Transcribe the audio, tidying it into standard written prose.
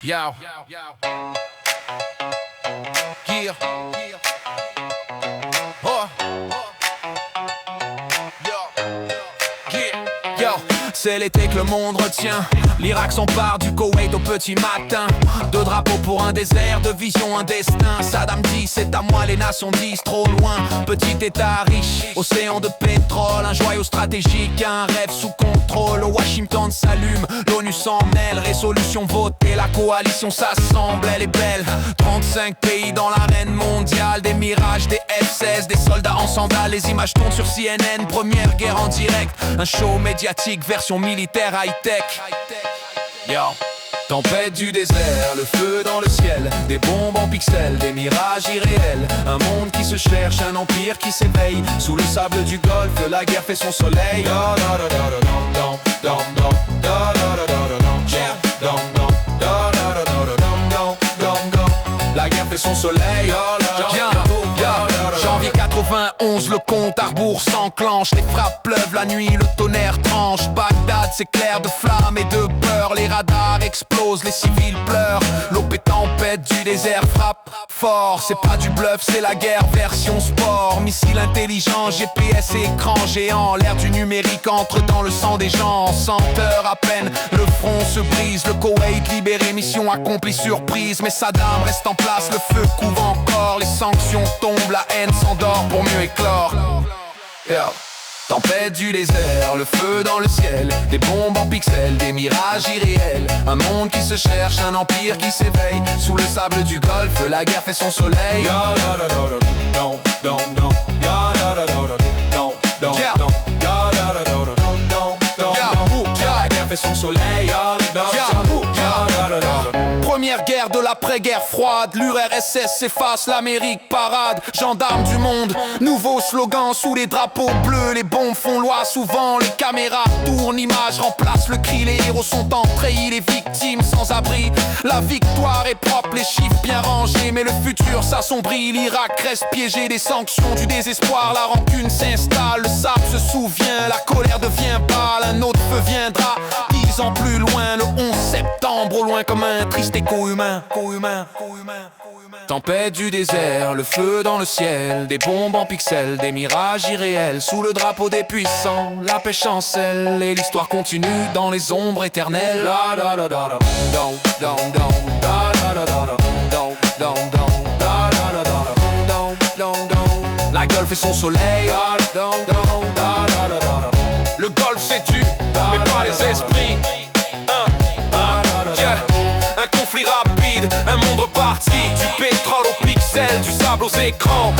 Yo. Yeah. Oh. Yo, c'est l'été que le monde retient. L'Irak s'empare du Koweït au petit matin. Deux drapeaux pour un désert, deux visions, un destin. Saddam dit c'est à moi, les nations disent trop loin. Petit état riche, océan de pétrole, un joyau stratégique, un rêve sous contrôle. Washington s'allume, l'ONU s'en mêle. Résolution votée, la coalition s'assemble, elle est belle. 35 pays dans l'arène mondiale, des mirages, des F-16, des soldats en sandales. Les images tournent sur CNN, première guerre en direct. Un show médiatique, version militaire high-tech. Yo. Tempête du désert, le feu dans le ciel, des bombes en pixels, des mirages irréels. Un monde qui se cherche, un empire qui s'éveille. Sous le sable du golfe, la guerre fait son soleil. La guerre fait son soleil. Janvier 91, le compte à rebours s'enclenche. Les frappes pleuvent la nuit, le tonnerre tranche. Bagdad s'éclaire de flammes et de peur. Les radars explosent, les civils pleurent. L'eau tempête du désert frappe fort. C'est pas du bluff, c'est la guerre version sport. Missiles intelligents, GPS et écran géant. L'ère du numérique entre dans le sang des gens. 100 heures à peine, le front se brise. Le Koweït libéré, mission accomplie surprise. Mais Saddam reste en place, le feu couve encore. Les sanctions tombent, la haine s'endort pour mieux éclore. Yeah. Tempête du désert, le feu dans le ciel, des bombes en pixels, des mirages irréels. Un monde qui se cherche, un empire qui s'éveille. Sous le sable du golfe, la guerre fait son soleil. La guerre fait son soleil. Première guerre de l'après-guerre froide, l'URSS s'efface, l'Amérique parade. Gendarmes du monde, nouveau slogan sous les drapeaux bleus. Les bombes font loi souvent, les caméras tournent, images remplacent le cri. Les héros sont entrés, les victimes sans abri. La victoire est propre, les chiffres bien rangés. Mais le futur s'assombrit, l'Irak reste piégé. Des sanctions, du désespoir, la rancune s'installe. Le sable se souvient, la colère devient balle. Un autre feu viendra, 10 ans plus loin. Le 11 septembre, au loin comme un triste écho humain. Tempête du désert, le feu dans le ciel, des bombes en pixels, des mirages irréels. Sous le drapeau des puissants, la paix chancelle et l'histoire continue dans les ombres éternelles. La Golfe et son soleil. Le golfe s'étue, mais pas les esprits. Un conflit rapide, un monde reparti. Du pétrole aux pixels, du sable aux écrans.